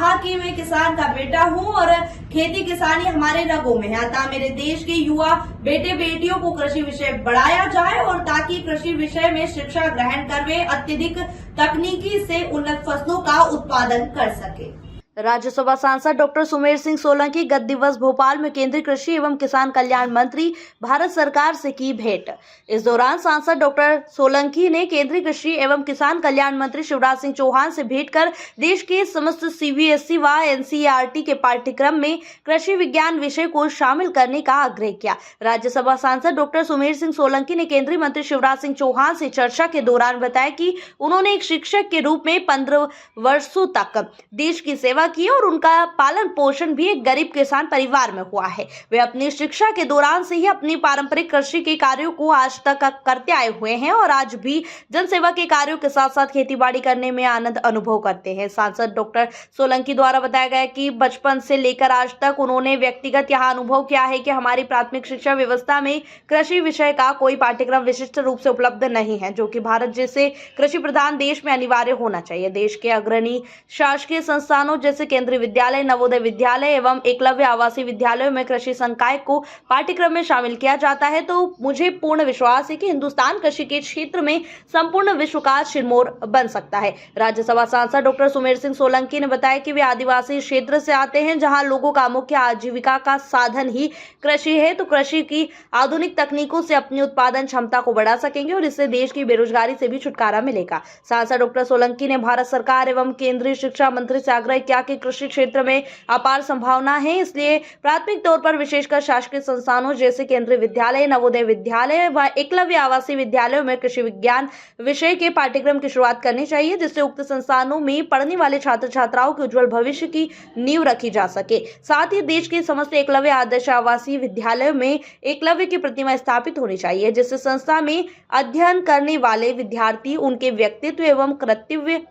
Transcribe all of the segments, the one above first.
कहा कि मैं किसान का बेटा हूं और खेती किसानी हमारे रगों में है। अतः मेरे देश के युवा बेटे बेटियों को कृषि विषय बढ़ाया जाए और ताकि कृषि विषय में शिक्षा ग्रहण कर वे अत्यधिक तकनीकी से उन्नत फसलों का उत्पादन कर सके। राज्यसभा सांसद डॉक्टर सुमेर सिंह सोलंकी गत दिवस भोपाल में केंद्रीय कृषि एवं किसान कल्याण मंत्री भारत सरकार से की भेंट। इस दौरान सांसद डॉक्टर सोलंकी ने केंद्रीय कृषि एवं किसान कल्याण मंत्री शिवराज सिंह चौहान से भेंट कर देश के समस्त सीबीएसई व एनसीईआरटी के पाठ्यक्रम में कृषि विज्ञान विषय को शामिल करने का आग्रह किया। राज्यसभा सांसद डॉक्टर सुमेर सिंह सोलंकी ने केंद्रीय मंत्री शिवराज सिंह चौहान से चर्चा के दौरान बताया कि उन्होंने एक शिक्षक के रूप में 15 वर्षों तक देश की सेवा की और उनका पालन पोषण भी एक गरीब किसान परिवार में हुआ है। वे अपनी शिक्षा के दौरान से ही अपनी पारंपरिक कृषि के कार्यों को आज तक करते आए हुए हैं और आज भी जनसेवा के कार्यों के साथ साथ खेतीबाड़ी करने में आनंद अनुभव करते हैं। सांसद डॉक्टर सोलंकी द्वारा बताया गया कि बचपन से लेकर आज तक उन्होंने व्यक्तिगत यह अनुभव किया है कि हमारी प्राथमिक शिक्षा व्यवस्था में कृषि विषय का कोई पाठ्यक्रम विशिष्ट रूप से उपलब्ध नहीं है, जो कि भारत जैसे कृषि प्रधान देश में अनिवार्य होना चाहिए। देश के अग्रणी शासकीय संस्थानों जैसे केंद्रीय विद्यालय, नवोदय विद्यालय एवं एकलव्य आवासीय विद्यालयों में कृषि संकाय को पाठ्यक्रम में शामिल किया जाता है, तो मुझे पूर्ण विश्वास है कि हिंदुस्तान कृषि के क्षेत्र में संपूर्ण विश्व का सिरमौर बन सकता है। राज्यसभा सांसद डॉक्टर सुमेर सिंह सोलंकी ने बताया कि वे आदिवासी क्षेत्र से आते हैं, जहां लोगों का मुख्य आजीविका का साधन ही कृषि है, तो कृषि की आधुनिक तकनीकों से अपनी उत्पादन क्षमता को बढ़ा सकेंगे और इससे देश की बेरोजगारी से भी छुटकारा मिलेगा। सांसद डॉक्टर सोलंकी ने भारत सरकार एवं केंद्रीय शिक्षा मंत्री से आग्रह किया कि कृषि क्षेत्र में अपार संभावना है, इसलिए प्राथमिक तौर पर विशेषकर शासकीय संस्थानों जैसे केंद्रीय विद्यालय, नवोदय विद्यालय व एकलव्य आवासीय विद्यालयों में कृषि विज्ञान विषय के पाठ्यक्रम की शुरुआत करनी चाहिए, जिससे उक्त संस्थानों में पढ़ने वाले छात्र छात्राओं के उज्जवल भविष्य की नींव रखी जा सके। साथ ही देश के समस्त एकलव्य आदर्श आवासीय विद्यालयों में एकलव्य की प्रतिमा स्थापित होनी चाहिए, जिससे संस्था में अध्ययन करने वाले विद्यार्थी उनके व्यक्तित्व एवं कर्तव्य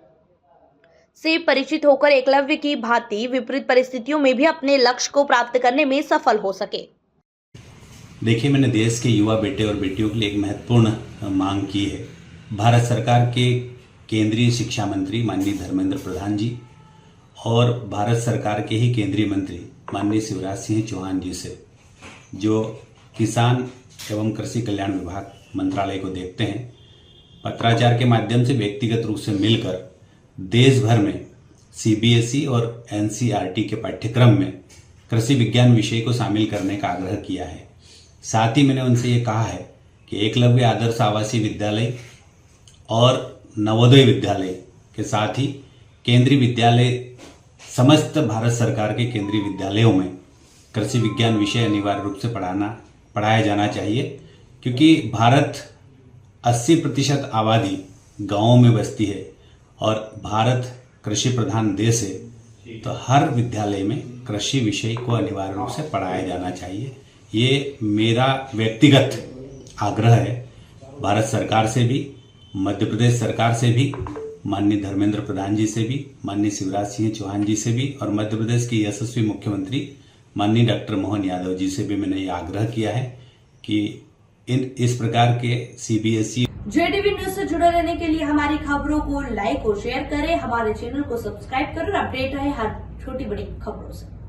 से परिचित होकर एकलव्य की भांति विपरीत परिस्थितियों में भी अपने लक्ष्य को प्राप्त करने में सफल हो सके। देखिए, मैंने देश के युवा बेटे और बेटियों के लिए एक महत्वपूर्ण मांग की है। भारत सरकार के केंद्रीय शिक्षा मंत्री माननीय धर्मेंद्र प्रधान जी और भारत सरकार के ही केंद्रीय मंत्री माननीय शिवराज सिंह चौहान जी से, जो किसान एवं कृषि कल्याण विभाग मंत्रालय को देखते हैं, पत्राचार के माध्यम से व्यक्तिगत रूप से मिलकर देश भर में सीबीएसई और एनसीईआरटी के पाठ्यक्रम में कृषि विज्ञान विषय को शामिल करने का आग्रह किया है। साथ ही मैंने उनसे ये कहा है कि एकलव्य आदर्श आवासीय विद्यालय और नवोदय विद्यालय के साथ ही केंद्रीय विद्यालय, समस्त भारत सरकार के केंद्रीय विद्यालयों में कृषि विज्ञान विषय अनिवार्य रूप से पढ़ाया जाना चाहिए, क्योंकि भारत 80% आबादी गाँवों में बसती है और भारत कृषि प्रधान देश है, तो हर विद्यालय में कृषि विषय को अनिवार्य रूप से पढ़ाया जाना चाहिए। ये मेरा व्यक्तिगत आग्रह है भारत सरकार से भी, मध्य प्रदेश सरकार से भी, माननीय धर्मेंद्र प्रधान जी से भी, माननीय शिवराज सिंह चौहान जी से भी और मध्य प्रदेश के यशस्वी मुख्यमंत्री माननीय डॉक्टर मोहन यादव जी से भी मैंने ये आग्रह किया है कि इस प्रकार के सीबीएसई जेडीवी न्यूज से जुड़े रहने के लिए हमारी खबरों को लाइक और शेयर करें, हमारे चैनल को सब्सक्राइब करें और अपडेट रहे हर छोटी बड़ी खबरों से।